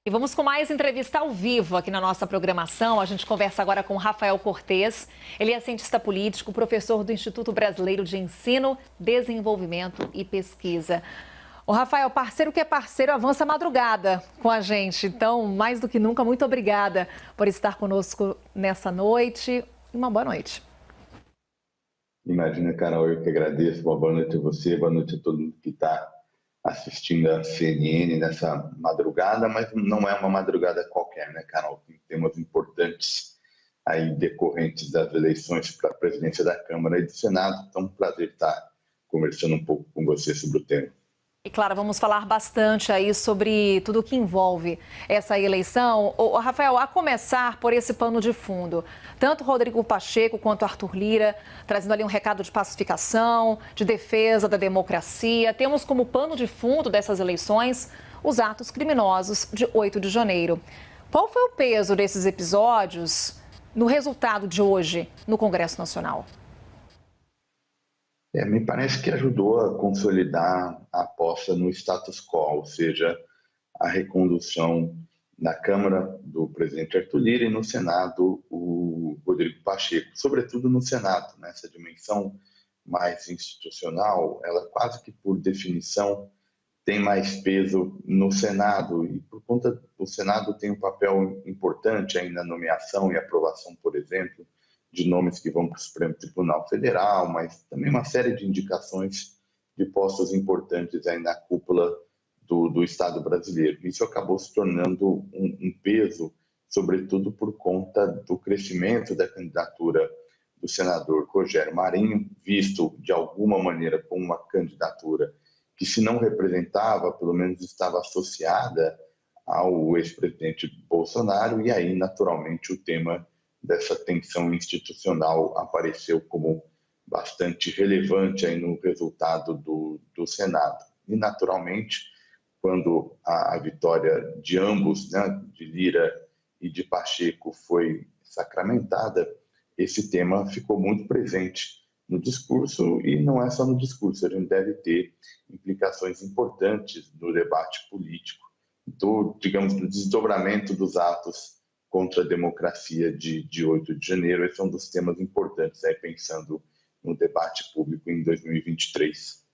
E vamos com mais entrevista ao vivo aqui na nossa programação. A gente conversa agora com Rafael Cortes. Ele é cientista político, professor do Instituto Brasileiro de Ensino, Desenvolvimento e Pesquisa. O Rafael, parceiro que é parceiro, avança a madrugada com a gente. Então, mais do que nunca, muito obrigada por estar conosco nessa noite. Uma boa noite. Imagina, Carol, eu que agradeço. Uma boa noite a você, boa noite a todo mundo que está assistindo a CNN nessa madrugada, mas não é uma madrugada qualquer, né, Carol? Tem temas importantes aí decorrentes das eleições para a presidência da Câmara e do Senado. Então, é um prazer estar conversando um pouco com você sobre o tema. E claro, vamos falar bastante aí sobre tudo o que envolve essa eleição. Ô, Rafael, a começar por esse pano de fundo, tanto Rodrigo Pacheco quanto Arthur Lira trazendo ali um recado de pacificação, de defesa da democracia. Temos como pano de fundo dessas eleições os atos criminosos de 8 de janeiro. Qual foi o peso desses episódios no resultado de hoje no Congresso Nacional? Me parece que ajudou a consolidar a aposta no status quo, ou seja, a recondução na Câmara do presidente Arthur Lira e no Senado o Rodrigo Pacheco, sobretudo no Senado, né? Essa dimensão mais institucional, ela quase que por definição tem mais peso no Senado e por conta do Senado tem um papel importante aí na nomeação e aprovação, por exemplo, de nomes que vão para o Supremo Tribunal Federal, mas também uma série de indicações de postos importantes aí na cúpula do Estado brasileiro. Isso acabou se tornando um peso, sobretudo por conta do crescimento da candidatura do senador Rogério Marinho, visto de alguma maneira como uma candidatura que, se não representava, pelo menos estava associada ao ex-presidente Bolsonaro, e aí, naturalmente, o tema dessa tensão institucional apareceu como bastante relevante aí no resultado do Senado. E, naturalmente, quando a vitória de ambos, né, de Lira e de Pacheco, foi sacramentada, esse tema ficou muito presente no discurso, e não é só no discurso, a gente deve ter implicações importantes no debate político, digamos, do desdobramento dos atos contra a democracia de 8 de janeiro. Esse é um dos temas importantes, aí, pensando no debate público em 2023.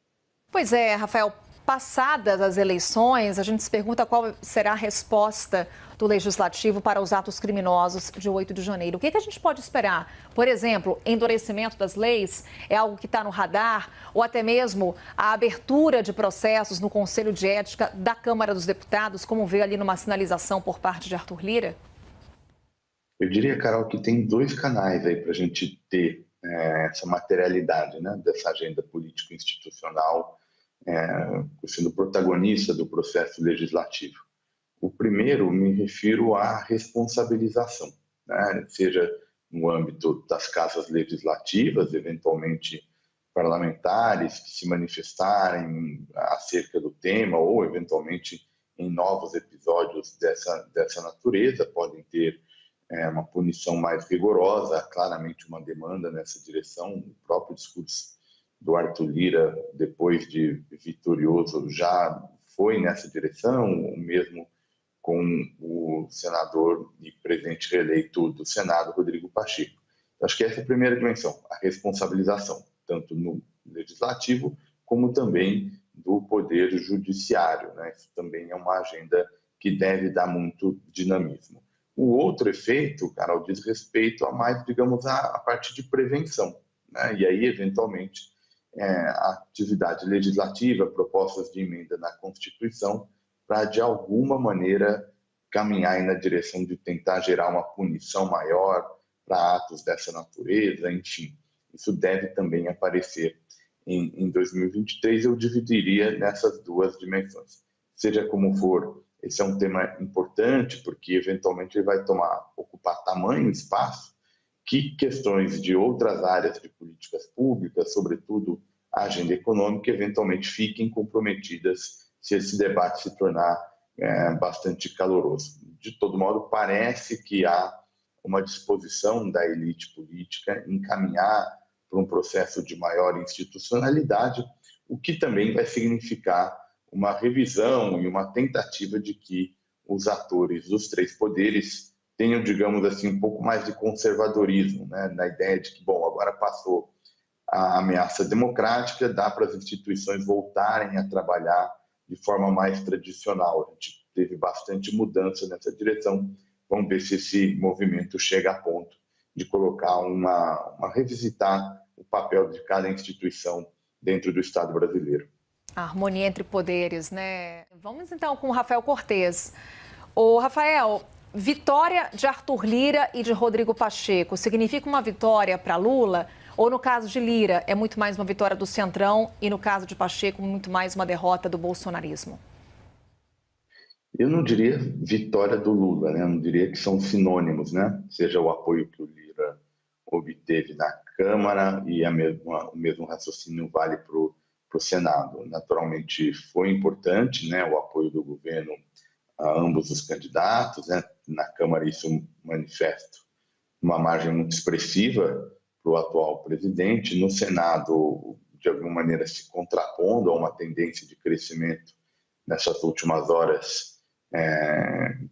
Pois é, Rafael, passadas as eleições, a gente se pergunta qual será a resposta do Legislativo para os atos criminosos de 8 de janeiro. O que a gente pode esperar? Por exemplo, endurecimento das leis é algo que está no radar, ou até mesmo a abertura de processos no Conselho de Ética da Câmara dos Deputados, como veio ali numa sinalização por parte de Arthur Lira? Eu diria, Carol, que tem dois canais aí para a gente ter essa materialidade, né, dessa agenda político-institucional sendo protagonista do processo legislativo. O primeiro, me refiro à responsabilização, né, seja no âmbito das casas legislativas, eventualmente parlamentares que se manifestarem acerca do tema ou, eventualmente, em novos episódios dessa natureza, podem ter uma punição mais rigorosa, claramente uma demanda nessa direção. O próprio discurso do Arthur Lira, depois de vitorioso, já foi nessa direção, o mesmo com o senador e presidente reeleito do Senado, Rodrigo Pacheco. Acho que essa é a primeira dimensão, a responsabilização, tanto no legislativo como também do poder judiciário, né? Isso também é uma agenda que deve dar muito dinamismo. O outro efeito, Carol, diz respeito a mais, digamos, a parte de prevenção, né? E aí, eventualmente, a atividade legislativa, propostas de emenda na Constituição, para, de alguma maneira, caminhar aí na direção de tentar gerar uma punição maior para atos dessa natureza, enfim. Isso deve também aparecer em 2023, eu dividiria nessas duas dimensões. Seja como for, esse é um tema importante, porque eventualmente ele vai ocupar tamanho espaço que questões de outras áreas de políticas públicas, sobretudo a agenda econômica, eventualmente fiquem comprometidas se esse debate se tornar bastante caloroso. De todo modo, parece que há uma disposição da elite política em caminhar para um processo de maior institucionalidade, o que também vai significar uma revisão e uma tentativa de que os atores dos três poderes tenham, digamos assim, um pouco mais de conservadorismo, né? Na ideia de que, bom, agora passou a ameaça democrática, dá para as instituições voltarem a trabalhar de forma mais tradicional. A gente teve bastante mudança nessa direção. Vamos ver se esse movimento chega a ponto de colocar revisitar o papel de cada instituição dentro do Estado brasileiro. A harmonia entre poderes, né? Vamos então com o Rafael Cortes. Ô, Rafael, vitória de Arthur Lira e de Rodrigo Pacheco significa uma vitória para Lula? Ou no caso de Lira, é muito mais uma vitória do Centrão e no caso de Pacheco, muito mais uma derrota do bolsonarismo? Eu não diria vitória do Lula, né? Eu não diria que são sinônimos, né? Seja o apoio que o Lira obteve na Câmara e o mesmo raciocínio vale para o Senado. Naturalmente foi importante, né? O apoio do governo a ambos os candidatos, né? Na Câmara isso manifesta uma margem muito expressiva para o atual presidente. No Senado, de alguma maneira, se contrapondo a uma tendência de crescimento nessas últimas horas,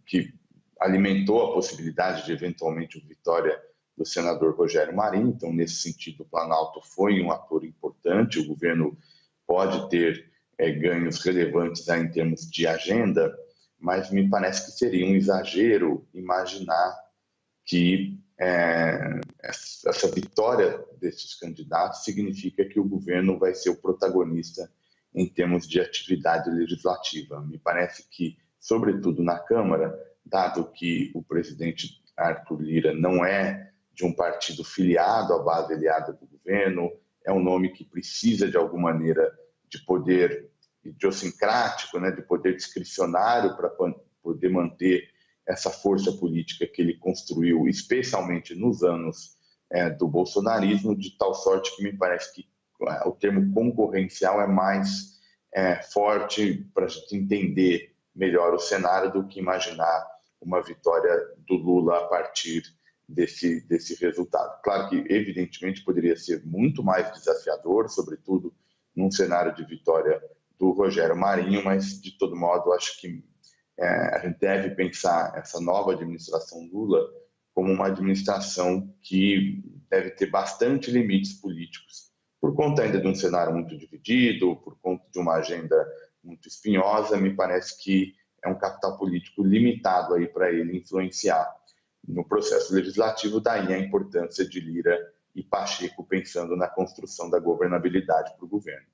que alimentou a possibilidade de, eventualmente, uma vitória do senador Rogério Marinho. Então, nesse sentido, o Planalto foi um ator importante. O governo pode ter ganhos relevantes aí em termos de agenda, mas me parece que seria um exagero imaginar que essa vitória desses candidatos significa que o governo vai ser o protagonista em termos de atividade legislativa. Me parece que, sobretudo na Câmara, dado que o presidente Arthur Lira não é de um partido filiado à base aliada do governo, é um nome que precisa, de alguma maneira, de poder idiosincrático, né, de poder discricionário para poder manter essa força política que ele construiu, especialmente nos anos do bolsonarismo, de tal sorte que me parece que o termo concorrencial é mais forte para a gente entender melhor o cenário do que imaginar uma vitória do Lula a partir desse resultado. Claro que, evidentemente, poderia ser muito mais desafiador, sobretudo num cenário de vitória do Rogério Marinho, mas, de todo modo, acho que a gente deve pensar essa nova administração Lula como uma administração que deve ter bastante limites políticos, por conta ainda de um cenário muito dividido, por conta de uma agenda muito espinhosa. Me parece que é um capital político limitado aí para ele influenciar no processo legislativo, daí a importância de Lira e Pacheco pensando na construção da governabilidade para o governo.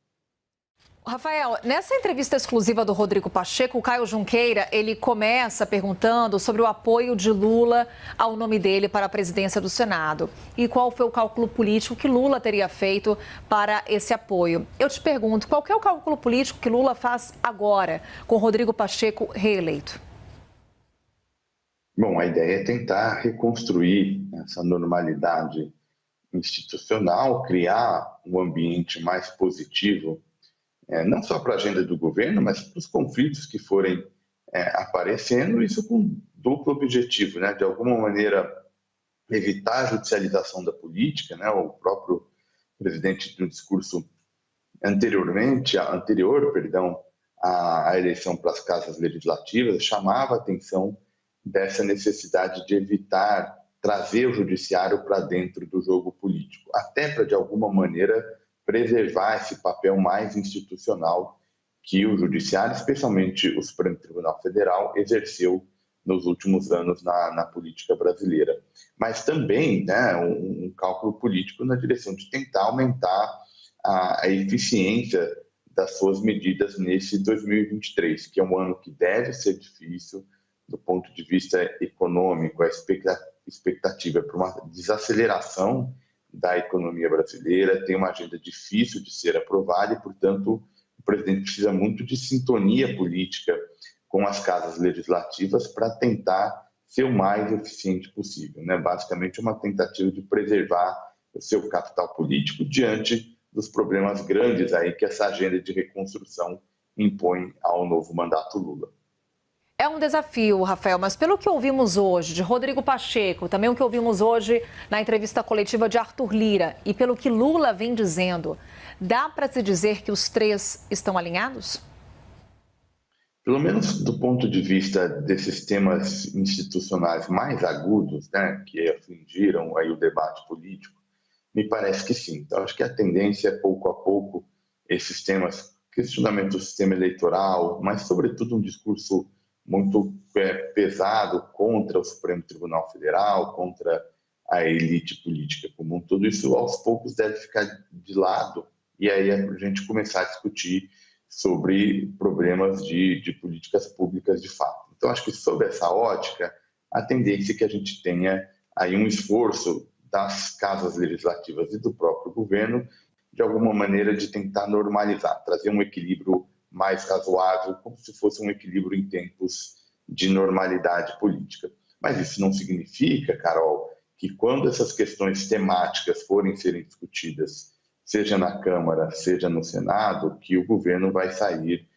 Rafael, nessa entrevista exclusiva do Rodrigo Pacheco, o Caio Junqueira, ele começa perguntando sobre o apoio de Lula ao nome dele para a presidência do Senado e qual foi o cálculo político que Lula teria feito para esse apoio. Eu te pergunto, qual que é o cálculo político que Lula faz agora com Rodrigo Pacheco reeleito? Bom, a ideia é tentar reconstruir essa normalidade institucional, criar um ambiente mais positivo, não só para a agenda do governo, mas para os conflitos que forem aparecendo, isso com duplo objetivo, né? De alguma maneira evitar a judicialização da política, né? O próprio presidente, no discurso anterior à eleição para as casas legislativas, chamava a atenção dessa necessidade de evitar trazer o judiciário para dentro do jogo político, até para, de alguma maneira, preservar esse papel mais institucional que o judiciário, especialmente o Supremo Tribunal Federal, exerceu nos últimos anos na política brasileira. Mas também, né, um cálculo político na direção de tentar aumentar a eficiência das suas medidas nesse 2023, que é um ano que deve ser difícil do ponto de vista econômico. A expectativa é para uma desaceleração da economia brasileira, tem uma agenda difícil de ser aprovada e, portanto, o presidente precisa muito de sintonia política com as casas legislativas para tentar ser o mais eficiente possível, né? Basicamente, uma tentativa de preservar o seu capital político diante dos problemas grandes aí que essa agenda de reconstrução impõe ao novo mandato Lula. É um desafio, Rafael, mas pelo que ouvimos hoje de Rodrigo Pacheco, também o que ouvimos hoje na entrevista coletiva de Arthur Lira e pelo que Lula vem dizendo, dá para se dizer que os três estão alinhados? Pelo menos do ponto de vista desses temas institucionais mais agudos, né, que afligiram aí o debate político, me parece que sim. Então, acho que a tendência é, pouco a pouco, esses temas, questionamento do sistema eleitoral, mas, sobretudo, um discurso muito pesado contra o Supremo Tribunal Federal, contra a elite política comum. Tudo isso, aos poucos, deve ficar de lado e aí a gente começar a discutir sobre problemas de políticas públicas de fato. Então, acho que, sob essa ótica, a tendência é que a gente tenha aí um esforço das casas legislativas e do próprio governo, de alguma maneira, de tentar normalizar, trazer um equilíbrio mais razoável, como se fosse um equilíbrio em tempos de normalidade política. Mas isso não significa, Carol, que quando essas questões temáticas forem serem discutidas, seja na Câmara, seja no Senado, que o governo vai sair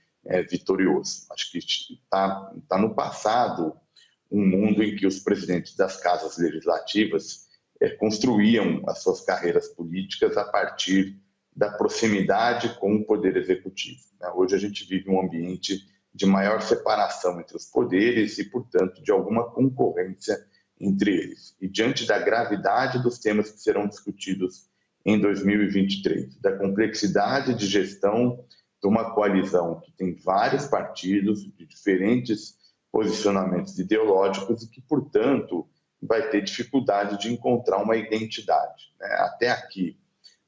vitorioso. Acho que está no passado um mundo em que os presidentes das casas legislativas construíam as suas carreiras políticas a partir da proximidade com o poder executivo. Hoje a gente vive um ambiente de maior separação entre os poderes e, portanto, de alguma concorrência entre eles. E diante da gravidade dos temas que serão discutidos em 2023, da complexidade de gestão de uma coalizão que tem vários partidos de diferentes posicionamentos ideológicos e que, portanto, vai ter dificuldade de encontrar uma identidade. Até aqui,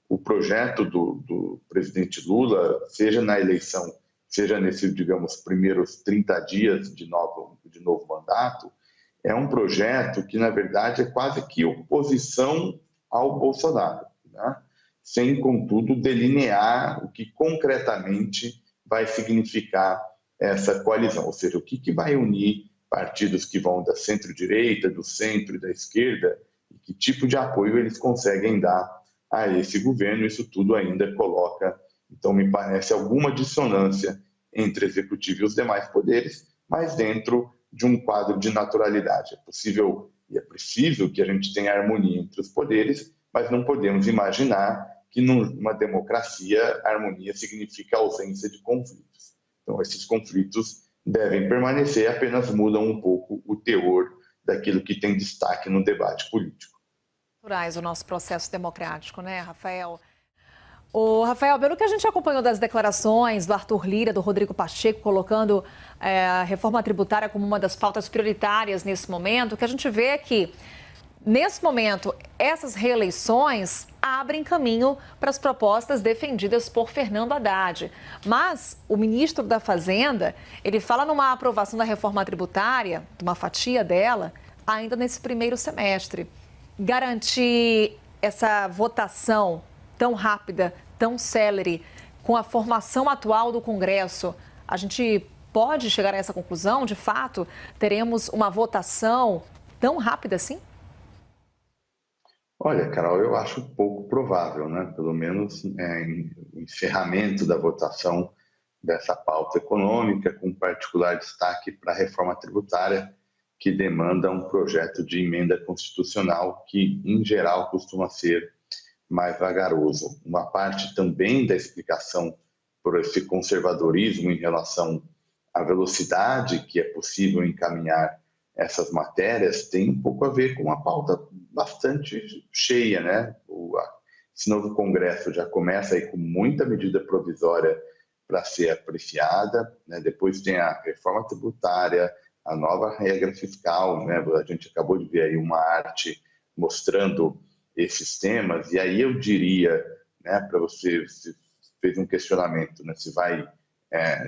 o projeto do presidente Lula, seja na eleição, seja nesses, digamos, primeiros 30 dias de novo mandato, é um projeto que, na verdade, é quase que oposição ao Bolsonaro, né? Sem, contudo, delinear o que concretamente vai significar essa coalizão, ou seja, o que vai unir partidos que vão da centro-direita, do centro e da esquerda, e que tipo de apoio eles conseguem dar a esse governo. Isso tudo ainda coloca, então, me parece, alguma dissonância entre executivo e os demais poderes, mas dentro de um quadro de naturalidade. É possível e é preciso que a gente tenha harmonia entre os poderes, mas não podemos imaginar que numa democracia a harmonia significa a ausência de conflitos. Então, esses conflitos devem permanecer, apenas mudam um pouco o teor daquilo que tem destaque no debate político. O nosso processo democrático, né, Rafael? Rafael, pelo que a gente acompanhou das declarações do Arthur Lira, do Rodrigo Pacheco, colocando a reforma tributária como uma das pautas prioritárias nesse momento, o que a gente vê é que, nesse momento, essas reeleições abrem caminho para as propostas defendidas por Fernando Haddad. Mas o ministro da Fazenda, ele fala numa aprovação da reforma tributária, de uma fatia dela, ainda nesse primeiro semestre. Garantir essa votação tão rápida, tão célere, com a formação atual do Congresso, a gente pode chegar a essa conclusão? De fato, teremos uma votação tão rápida assim? Olha, Carol, eu acho pouco provável, né? Pelo menos o encerramento da votação dessa pauta econômica, com particular destaque para a reforma tributária, que demanda um projeto de emenda constitucional que, em geral, costuma ser mais vagaroso. Uma parte também da explicação por esse conservadorismo em relação à velocidade que é possível encaminhar essas matérias tem um pouco a ver com uma pauta bastante cheia, né? Esse novo Congresso já começa aí com muita medida provisória para ser apreciada, né? Depois tem a reforma tributária, a nova regra fiscal, né? A gente acabou de ver aí uma arte mostrando esses temas, e aí eu diria, né, para você fez um questionamento, né, se vai,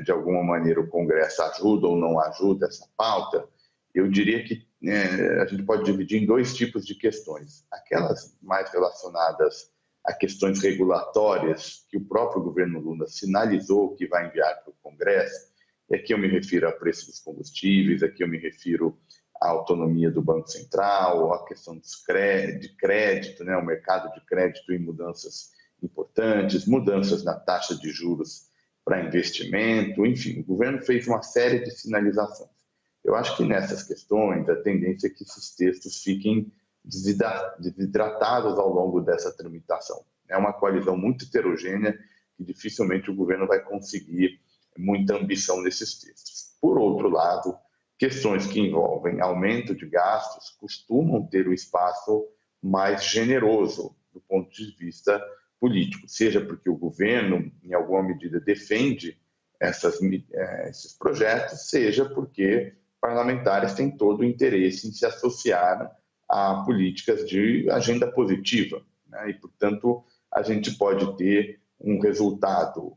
de alguma maneira, o Congresso ajuda ou não ajuda essa pauta, eu diria que a gente pode dividir em dois tipos de questões. Aquelas mais relacionadas a questões regulatórias, que o próprio governo Lula sinalizou que vai enviar para o Congresso, e aqui eu me refiro a preço dos combustíveis, aqui eu me refiro à autonomia do Banco Central, à questão de crédito, né, o mercado de crédito em mudanças importantes, mudanças na taxa de juros para investimento, enfim, o governo fez uma série de sinalizações. Eu acho que nessas questões a tendência é que esses textos fiquem desidratados ao longo dessa tramitação. É uma coalizão muito heterogênea que dificilmente o governo vai conseguir muita ambição nesses textos. Por outro lado, questões que envolvem aumento de gastos costumam ter um espaço mais generoso do ponto de vista político, seja porque o governo, em alguma medida, defende esses projetos, seja porque parlamentares têm todo o interesse em se associar a políticas de agenda positiva, né? E, portanto, a gente pode ter um resultado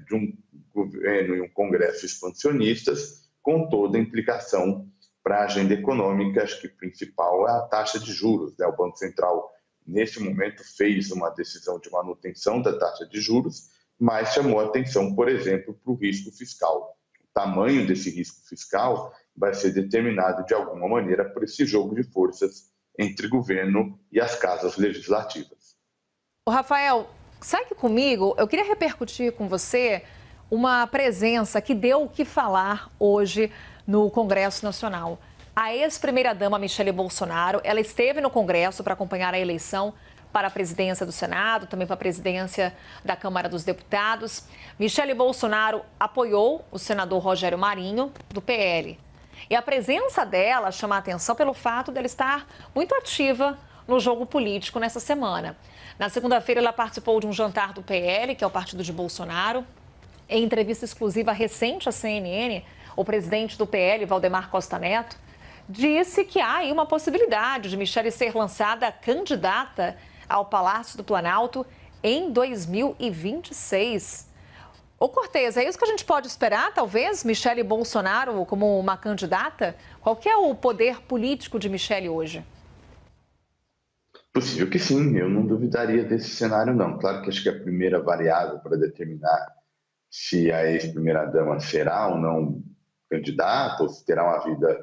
de um governo e um congresso expansionistas, com toda a implicação para a agenda econômica. Acho que o principal é a taxa de juros, né? O Banco Central, neste momento, fez uma decisão de manutenção da taxa de juros, mas chamou a atenção, por exemplo, para o risco fiscal. O tamanho desse risco fiscal vai ser determinado, de alguma maneira, por esse jogo de forças entre governo e as casas legislativas. O Rafael, segue comigo. Eu queria repercutir com você uma presença que deu o que falar hoje no Congresso Nacional. A ex-primeira-dama Michele Bolsonaro, ela esteve no Congresso para acompanhar a eleição para a presidência do Senado, também para a presidência da Câmara dos Deputados. Michele Bolsonaro apoiou o senador Rogério Marinho, do PL. E a presença dela chama a atenção pelo fato dela estar muito ativa no jogo político nessa semana. Na segunda-feira, ela participou de um jantar do PL, que é o partido de Bolsonaro. Em entrevista exclusiva recente à CNN, o presidente do PL, Valdemar Costa Neto, disse que há aí uma possibilidade de Michele ser lançada candidata ao Palácio do Planalto em 2026. Ô Cortez, é isso que a gente pode esperar, talvez? Michele Bolsonaro como uma candidata? Qual que é o poder político de Michele hoje? Possível que sim, eu não duvidaria desse cenário, não. Claro que acho que a primeira variável para determinar se a ex-primeira-dama será ou não candidata, ou se terá uma vida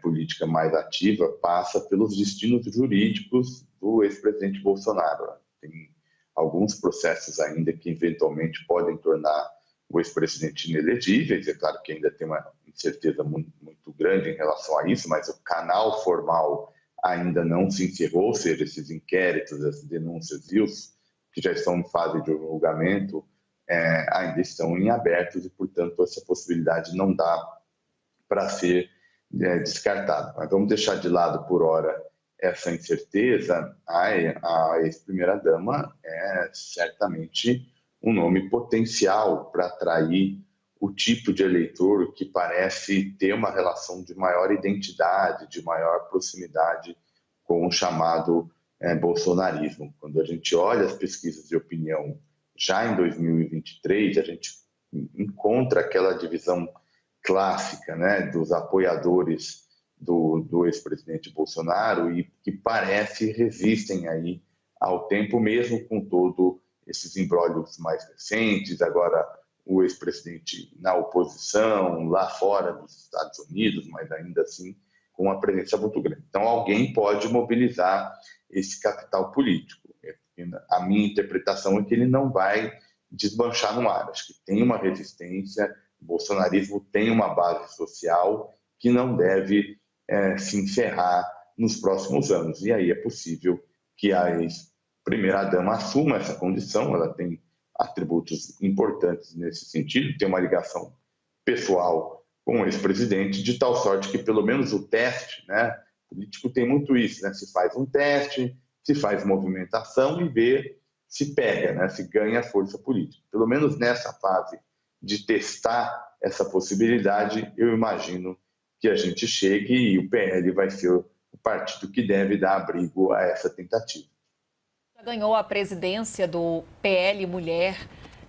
política mais ativa, passa pelos destinos jurídicos do ex-presidente Bolsonaro. Tem alguns processos ainda que eventualmente podem tornar o ex-presidente inelegível. É claro que ainda tem uma incerteza muito grande em relação a isso, mas o canal formal ainda não se encerrou, ou seja, esses inquéritos, essas denúncias e os que já estão em fase de julgamento ainda estão em abertos e, portanto, essa possibilidade não dá para ser descartada. Mas vamos deixar de lado por hora essa incerteza. A ex-primeira-dama é certamente um nome potencial para atrair o tipo de eleitor que parece ter uma relação de maior identidade, de maior proximidade com o chamado bolsonarismo. Quando a gente olha as pesquisas de opinião já em 2023, a gente encontra aquela divisão clássica, né, dos apoiadores do ex-presidente Bolsonaro e que parece resistem aí ao tempo, mesmo com todos esses imbróglios mais recentes. Agora, o ex-presidente na oposição, lá fora dos Estados Unidos, mas ainda assim com uma presença muito grande. Então, alguém pode mobilizar esse capital político. A minha interpretação é que ele não vai desmanchar no ar. Acho que tem uma resistência, o bolsonarismo tem uma base social que não deve se encerrar nos próximos anos. E aí é possível que a ex-primeira-dama assuma essa condição. Ela tem atributos importantes nesse sentido, tem uma ligação pessoal com o ex-presidente, de tal sorte que pelo menos o teste, né, o político tem muito isso, né, se faz um teste, se faz movimentação e vê se pega, né, se ganha força política. Pelo menos nessa fase de testar essa possibilidade, eu imagino que a gente chegue e o PL vai ser o partido que deve dar abrigo a essa tentativa. Ganhou a presidência do PL Mulher.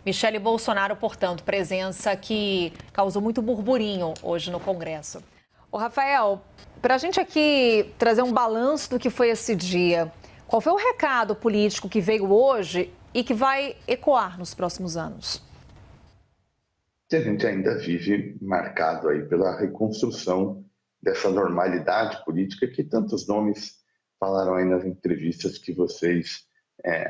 Michele Bolsonaro, portanto, presença que causou muito burburinho hoje no Congresso. Ô Rafael, para a gente aqui trazer um balanço do que foi esse dia, qual foi o recado político que veio hoje e que vai ecoar nos próximos anos? A gente ainda vive marcado aí pela reconstrução dessa normalidade política que tantos nomes falaram aí nas entrevistas que vocês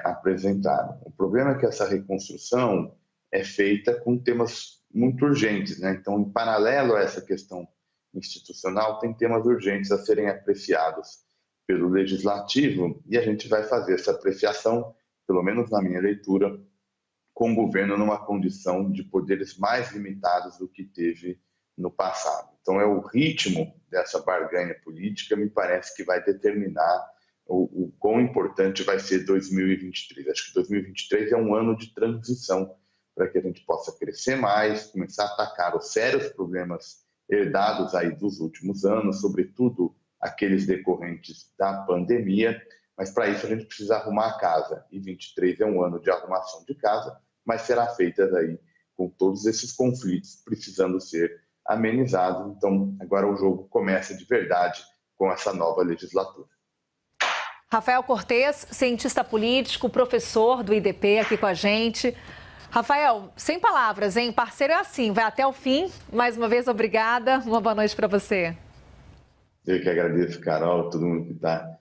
apresentaram. O problema é que essa reconstrução é feita com temas muito urgentes, né? Então, em paralelo a essa questão institucional, tem temas urgentes a serem apreciados pelo Legislativo e a gente vai fazer essa apreciação, pelo menos na minha leitura, com o governo numa condição de poderes mais limitados do que teve no passado. Então, é o ritmo dessa barganha política, me parece que vai determinar o quão importante vai ser 2023. Acho que 2023 é um ano de transição para que a gente possa crescer mais, começar a atacar os sérios problemas herdados aí dos últimos anos, sobretudo aqueles decorrentes da pandemia, mas para isso a gente precisa arrumar a casa, e 23 é um ano de arrumação de casa, mas será feita daí com todos esses conflitos precisando ser amenizados. Então, agora o jogo começa de verdade com essa nova legislatura. Rafael Cortes, cientista político, professor do IDP aqui com a gente. Rafael, sem palavras, hein? Parceiro é assim, vai até o fim. Mais uma vez, obrigada. Uma boa noite para você. Eu que agradeço, Carol, todo mundo que está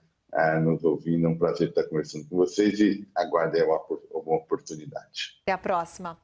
nos ouvindo. É um prazer estar conversando com vocês e aguardem uma oportunidade. Até a próxima.